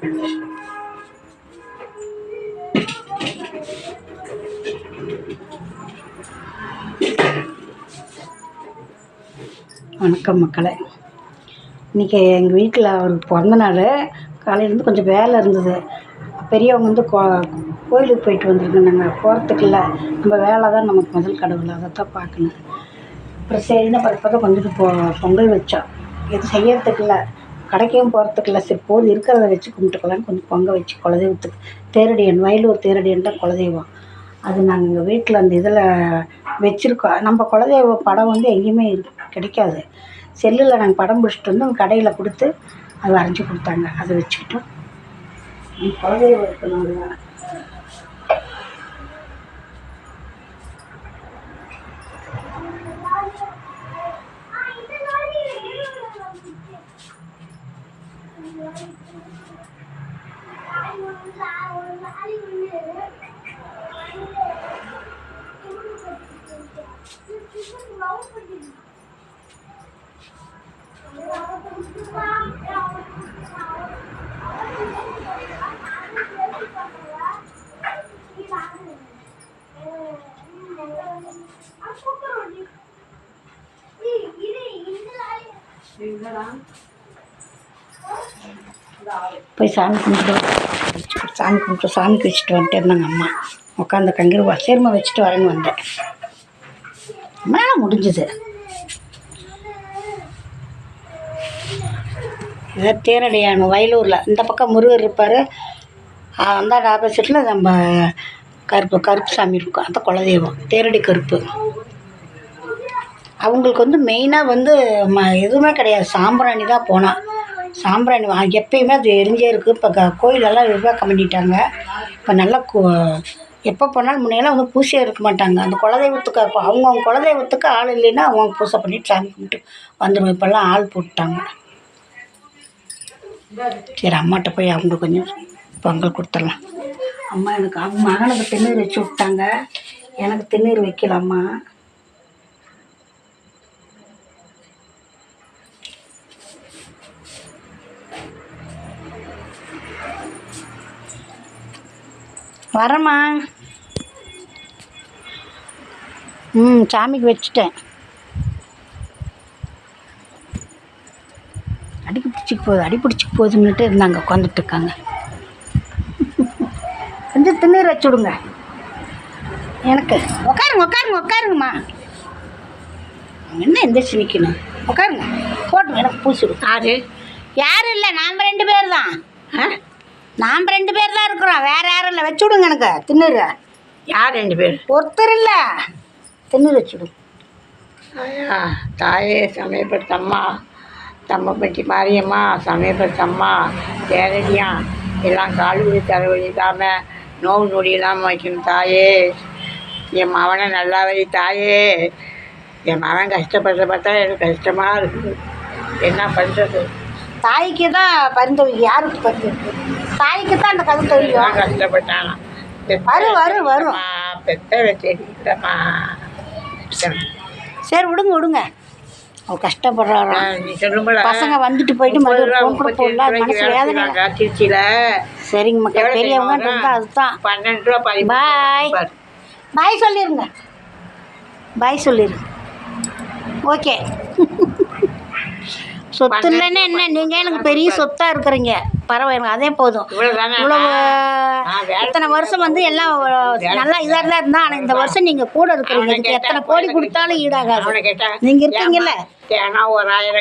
வணக்கம் மக்களே. இன்றைக்கி எங்கள் வீட்டில் அவருக்கு பிறந்த நாள். காலையிலேருந்து கொஞ்சம் வேலை இருந்தது. பெரியவங்க வந்து கோயிலுக்கு போயிட்டு வந்துருக்கு. நாங்கள் போகிறதுக்கு இல்லை, நம்ம வேலை தான் நமக்கு முதல் கடவுள், அதை தான் பார்க்கணும். அப்புறம் சரின்னு இப்போ தான் கொஞ்சம் பொங்கல் வச்சோம். எது செய்யறதுக்கு இல்லை, கடைக்கும் போகிறதுக்கு இல்லை. சரி போது இருக்கிறத வச்சு கும்பிட்டுக்கலான்னு கொஞ்சம் பொங்கல் வச்சு குலதெய்வத்துக்கு தேரடியன் வயலூர் தேரடியன் தான் குலதெய்வம். அது நாங்கள் எங்கள் வீட்டில் அந்த இதில் வச்சுருக்கோம். நம்ம குலதெய்வ படம் வந்து எங்கேயுமே கிடைக்காது. செல்லில் நாங்கள் படம் பிடிச்சிட்டு வந்து கடையில் கொடுத்து அது வரைஞ்சி கொடுத்தாங்க. அதை வச்சுக்கிட்டோம். குலதெய்வம் இருக்கணும். போய் சாமி கும்பிட்டு வச்சுட்டு வந்துட்டு இருந்தாங்க. அம்மா உட்காந்து கங்கிரு வசேர்மா வச்சுட்டு வரேன்னு வந்தேன். மேலே முடிஞ்சுது. இதை தேரடியான வயலூரில் இந்த பக்கம் முருகர் இருப்பார், அந்த ஆப்போசிட்டில் நம்ம கருப்பு சாமி இருக்கும். அந்த குலதெய்வம் தேரடி கருப்பு. அவங்களுக்கு வந்து மெயினாக வந்து எதுவுமே கிடையாது, சாம்பிராணி தான். போனால் சாம்பிராணி எப்பயுமே அது எரிஞ்சே இருக்குது. இப்போ கோயிலெல்லாம் விரிவாக்கம் பண்ணிட்டாங்க. இப்போ நல்லா எப்போ போனாலும் முன்னையெல்லாம் வந்து பூசையாக இருக்க மாட்டாங்க. அந்த குலதெய்வத்துக்கு அவங்கவுங்க குலதெய்வத்துக்கு ஆள் இல்லைன்னா அவங்க பூசை பண்ணிட்டு சாமி கும்பிட்டு வந்துடுவோம். இப்போல்லாம் ஆள் போட்டுட்டாங்க. சரி அம்மாட்ட போய் அவங்க கொஞ்சம் பொங்கல் கொடுத்துடலாம். அம்மா எனக்கு அவங்க மகனுக்கு திருநீர் வச்சு விட்டாங்க, எனக்கு திருநீர் வைக்கல அம்மா. வரேம்மா. சாமிக்கு வச்சுட்டேன். அடிப்பிடிச்சிக்கு போகுதுன்னுட்டு இருந்தாங்க, உட்காந்துட்டு இருக்காங்க. கொஞ்சம் திருநீர் வச்சு விடுங்க எனக்கு. உட்காருங்கம்மா. என்ன எந்திரிச்சு நிற்கணும்? உட்காருங்க, போட்டுங்க, எனக்கு பூசிவிடும். யாரும் இல்லை, நாம் 2 பேர் தான். நாம் 2 பேர் தான் இருக்கிறோம், வேறு யாரும் இல்லை. வச்சு விடுங்க எனக்கு திருநீர். யார் 2 பேர்? ஒருத்தர் இல்லை, திருநீர் வச்சு விடுங்க. தாயே சமயப்படுத்தம்மா, தம்மப்பட்டி மாரியம்மா, சமயப்படுத்தம்மா, தேரடியா எல்லாம் கால்வழி தலைவலி இல்லாமல் நோவு நொடி இல்லாமல் வைக்கணும் தாயே. என் மகனை நல்லா வை தாயே. என் மகன் கஷ்டப்படுறத பார்த்தா எனக்கு கஷ்டமாக இருக்குது. என்ன பண்ணுறது? தாய்க்கு தான் பரிந்தொழில், யாருக்கு பரிந்தொழில்? தாய்க்கு தான் அந்த கருத்தொழில். கஷ்டப்பட்டானா வரும் பெத்த வச்சுமா. சரி விடுங்க. அவள் கஷ்டப்படுறாரா? நீ சொல்லுங்களா? பசங்க வந்துட்டு போயிட்டு மனசு வேதனை. திருச்சியில் சரிங்க மக்கள், பெரியவங்க இருந்தால் அதுதான். 12 ரூபா. பாய் சொல்லிடுங்க. ஓகே. சொத்து இல்லைன்னா என்ன, நீங்கள் எனக்கு பெரிய சொத்தாக இருக்கிறீங்க, பரவாயில்ல, அதே போதும். இவ்வளவு இத்தனை வருஷம் வந்து எல்லாம் நல்லா இதாக தான் இருந்தால், ஆனால் இந்த வருஷம் நீங்கள் கூட இருக்கிறீங்க. இதுக்கு எத்தனை கோடி கொடுத்தாலும் ஈடாகாது. நீங்கள் இருக்கீங்கல்ல. ஒரு 1000